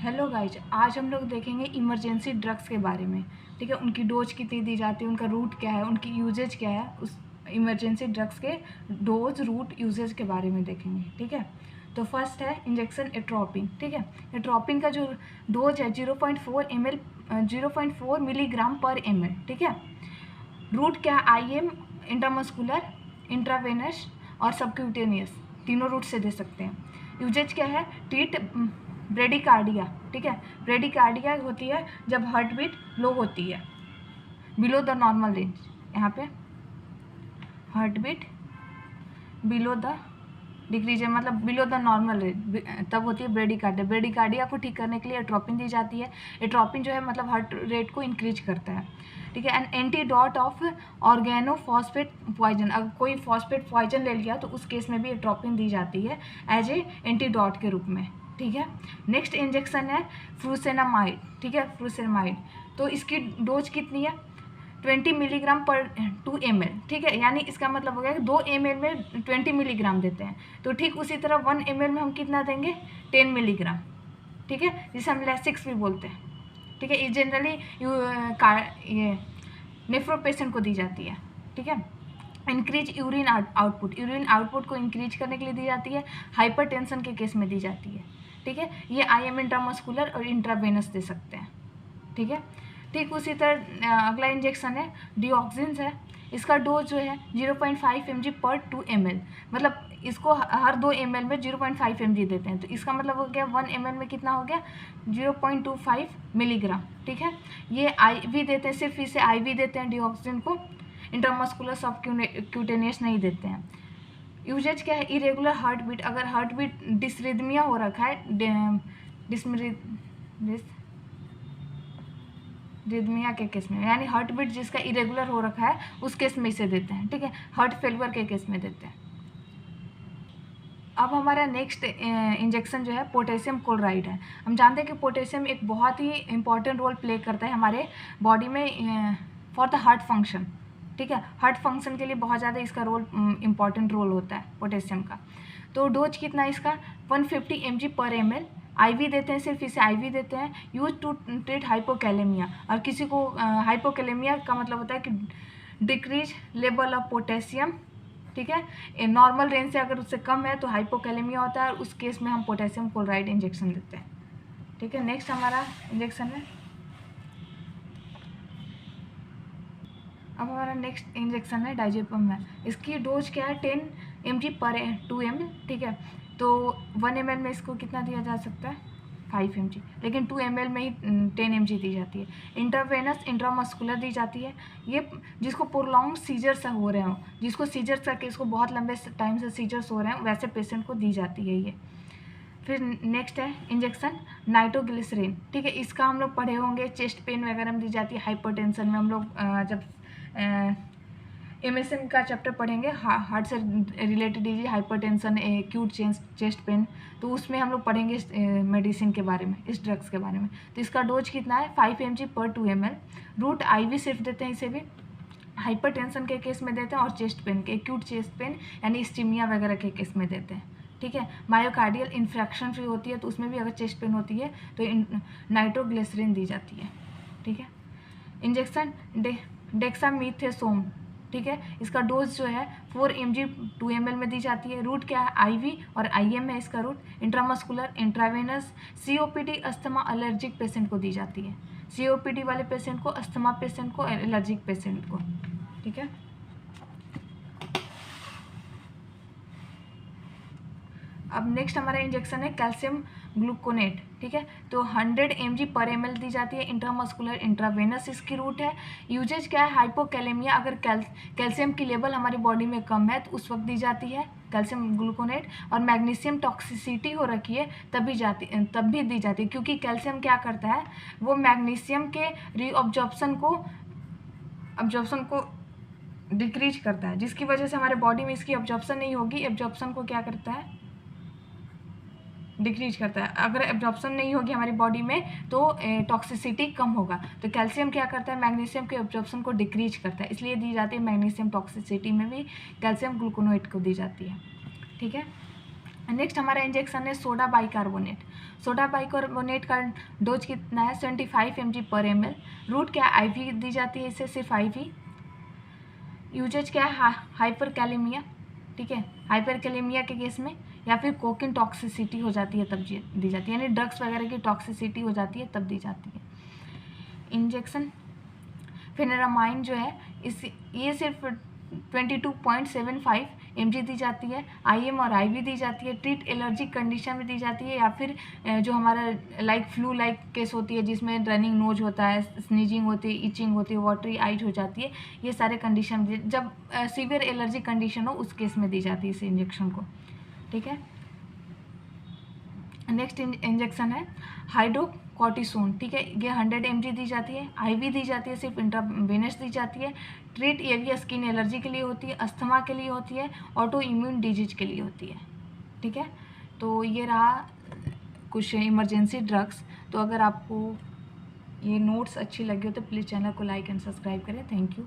Hello guys, आज हम लोग देखेंगे इमरजेंसी ड्रग्स के बारे में। ठीक है, उनकी डोज कितनी दी जाती है, उनका रूट क्या है, उनकी यूजेज क्या है, उस इमरजेंसी ड्रग्स के डोज, रूट, यूजेज के बारे में देखेंगे। ठीक है, तो फर्स्ट है इंजेक्शन एट्रोपिन। ठीक है, एट्रोपिन का जो डोज है 0.4 मिलीग्राम पर ml। ठीक है, रूट क्या है, IM, इंट्रामस्कुलर, इंट्रावेनस और सबक्यूटेनियस, तीनों रूट से दे सकते हैं। यूजेज क्या है, ट्रीट ब्रेडिकार्डिया। ठीक है, ब्रेडिकार्डिया होती है जब हार्ट बीट लो होती है, बिलो द नॉर्मल रेंज। यहाँ पे heart beat below the decrease है, मतलब बिलो द नॉर्मल रेट, तब होती है ब्रेडिकार्डिया। ब्रेडिकार्डिया को ठीक करने के लिए एट्रोपिन दी जाती है। एट्रोपिन जो है मतलब हार्ट रेट को इंक्रीज करता है। ठीक है, and antidote of organophosphate poison, अगर कोई फॉस्फेट पॉइजन ले लिया तो उस केस में भी एट्रोपिन दी जाती है एज ए एंटीडॉट के रूप में। ठीक है, नेक्स्ट इंजेक्शन है फ्रूसेनामाइड। ठीक है, फ्रूसेनामाइड, तो इसकी डोज कितनी है, 20 मिलीग्राम पर 2 ml। ठीक है, यानी इसका मतलब हो गया कि 2 ml में 20 मिलीग्राम देते हैं, तो ठीक उसी तरह 1 ml में हम कितना देंगे, 10 मिलीग्राम। ठीक है, जिसे हम लेसिक्स भी बोलते हैं। ठीक है, ये जनरली ये नेफ्रो पेशेंट को दी जाती है। ठीक है, increase urine output, urine output को इंक्रीज करने के लिए दी जाती है। हाइपरटेंशन के केस में दी जाती है। ठीक है, ये IM इंट्रामस्कुलर और इंट्रावेनस दे सकते हैं। ठीक है, ठीक उसी तरह अगला इंजेक्शन है डिऑक्सिन है। इसका डोज जो है 0.5 mg पर 2 ml, मतलब इसको हर 2 ml में 0.5 mg देते हैं, तो इसका मतलब हो गया 1 ml में कितना हो गया, 0.25 मिलीग्राम। ठीक है, ये IV देते हैं, सिर्फ इसे IV देते हैं डिऑक्सिन को, इंट्रामस्कुलर सबक्यूटेनियस नहीं देते हैं। यूजेज क्या है, इरेगुलर हार्ट बीट, अगर हार्ट बीट डिसरिदमिया हो रखा है, रिदमिया के केस में, यानी हार्ट बीट जिसका इरेगुलर हो रखा है उस केस में इसे देते हैं। ठीक है, हार्ट फेलियर के केस में देते हैं। अब हमारा नेक्स्ट इंजेक्शन जो है पोटेशियम क्लोराइड है। हम जानते हैं कि पोटेशियम एक बहुत ही इंपॉर्टेंट रोल प्ले करता है हमारे बॉडी में फॉर द हार्ट फंक्शन। ठीक है, हार्ट फंक्शन के लिए बहुत ज़्यादा इसका रोल इम्पॉर्टेंट रोल होता है पोटेशियम का। तो डोज कितना है इसका, 150 mg पर ml। IV देते हैं, सिर्फ इसे IV देते हैं। यूज टू ट्रीट हाइपोकैलेमिया, और किसी को हाइपोकैलेमिया का मतलब होता है कि डिक्रीज लेवल ऑफ पोटेशियम। ठीक है, नॉर्मल रेंज से अगर उससे कम है तो हाइपोकैलेमिया होता है, और उस केस में हम पोटेशियम क्लोराइड इंजेक्शन देते हैं। ठीक है, नेक्स्ट हमारा इंजेक्शन है, अब हमारा नेक्स्ट इंजेक्शन है डाइजेपम है। इसकी डोज क्या है, 10 mg पर 2 ml। ठीक है, तो 1 ml में इसको कितना दिया जा सकता है, 5 mg, लेकिन 2 ml में ही 10 mg दी जाती है। इंट्रावेनस इंट्रामस्कुलर दी जाती है, ये जिसको प्रोलॉन्ग सीजर्स हो रहे हों, जिसको सीजर्स का केस को बहुत लंबे टाइम से सीजर्स हो रहे हैं, वैसे पेशेंट को दी जाती है ये। फिर नेक्स्ट है इंजेक्शन नाइट्रोग्लिसरीन। ठीक है, इसका हम लोग पढ़े होंगे, चेस्ट पेन वगैरह में दी जाती है, हाइपरटेंशन में हम लोग जब MSM का चैप्टर पढ़ेंगे, हार्ट से रिलेटेड ये हाइपरटेंशन, एक्यूट चेस्ट पेन, तो उसमें हम लोग पढ़ेंगे मेडिसिन के बारे में, इस ड्रग्स के बारे में। तो इसका डोज कितना है, 5 mg पर 2 ml। रूट IV सिर्फ देते हैं इसे भी, हाइपरटेंशन के केस में देते हैं, और चेस्ट पेन के, एक्यूट चेस्ट पेन यानी स्टीमिया वगैरह के केस में देते हैं। ठीक है, मायोकार्डियल इन्फ्रैक्शन फ्री होती है, तो उसमें भी अगर चेस्ट पेन होती है तो नाइट्रोग्लिसरीन दी जाती है। ठीक है, इंजेक्शन डेक्सामीथेसोन। ठीक है, इसका डोज जो है 4 mg 2 ml में दी जाती है। रूट क्या है, IV और IM है इसका route. Intramuscular intravenous, COPD asthma allergic patient को दी जाती है, COPD वाले पेशेंट को, अस्थमा पेशेंट को, एलर्जिक पेशेंट को। ठीक है, अब नेक्स्ट हमारा इंजेक्शन है कैल्शियम ग्लूकोनेट। ठीक है, तो 100 mg पर ml दी जाती है, इंट्रामस्कुलर इंट्रावेनस इसकी रूट है। यूजेज क्या है, हाइपोकैलेमिया, अगर कैल्शियम की लेवल हमारी बॉडी में कम है तो उस वक्त दी जाती है कैल्शियम ग्लूकोनेट। और मैग्नीशियम टॉक्सिसिटी हो रखी है तब भी दी जाती है, क्योंकि कैल्शियम क्या करता है, वो मैग्नीशियम के रीअब्जॉर्प्शन को डिक्रीज करता है, जिसकी वजह से हमारे बॉडी में इसकी एब्जॉर्प्शन नहीं होगी। एब्जॉर्प्शन को क्या करता है, डिक्रीज करता है। अगर एब्जॉर्प्शन नहीं होगी हमारी बॉडी में तो टॉक्सिसिटी कम होगा। तो कैल्शियम क्या करता है, मैग्नीशियम के एब्जॉर्प्शन को डिक्रीज करता है, इसलिए दी जाती है। मैग्नीशियम टॉक्सिसिटी में भी कैल्शियम ग्लूकोनेट को दी जाती है। ठीक है, नेक्स्ट हमारा इंजेक्शन है सोडा बाइकार्बोनेट। सोडा बाइकार्बोनेट का डोज कितना है 75 mg पर ml। रूट क्या IV दी जाती है, इसे सिर्फ IV। यूजेज क्या है हाइपरकैलेमिया, ठीक है, हाइपरकैलेमिया के केस में, या फिर कोकिन टॉक्सिसिटी हो जाती है तब दी जाती है, यानी ड्रग्स वगैरह की टॉक्सिसिटी हो जाती है तब दी जाती है। इंजेक्शन फेनेरामाइन जो है ये सिर्फ 22.75 mg दी जाती है। IM और IV दी जाती है। ट्रीट एलर्जिक कंडीशन में दी जाती है, या फिर जो हमारा लाइक फ्लू लाइक केस होती है जिसमें रनिंग नोज होता है, स्नीजिंग होती है, इचिंग होती है, वाटरी आइज हो जाती है, ये सारे कंडीशन जब सीवियर एलर्जिक कंडीशन हो उस केस में दी जाती है इस इंजेक्शन को, ठीक है। नेक्स्ट इंजेक्शन है हाइड्रोकॉर्टिसोन, ठीक है, ये 100 mg दी जाती है। IV दी जाती है, सिर्फ इंट्रावेनस दी जाती है। ट्रीट एविया स्किन एलर्जी के लिए होती है, अस्थमा के लिए होती है, ऑटो इम्यून डिजीज के लिए होती है, ठीक है। तो ये रहा कुछ इमरजेंसी ड्रग्स। तो अगर आपको ये नोट्स अच्छी लगी हो तो प्लीज़ चैनल को लाइक एंड सब्सक्राइब करें। Thank you.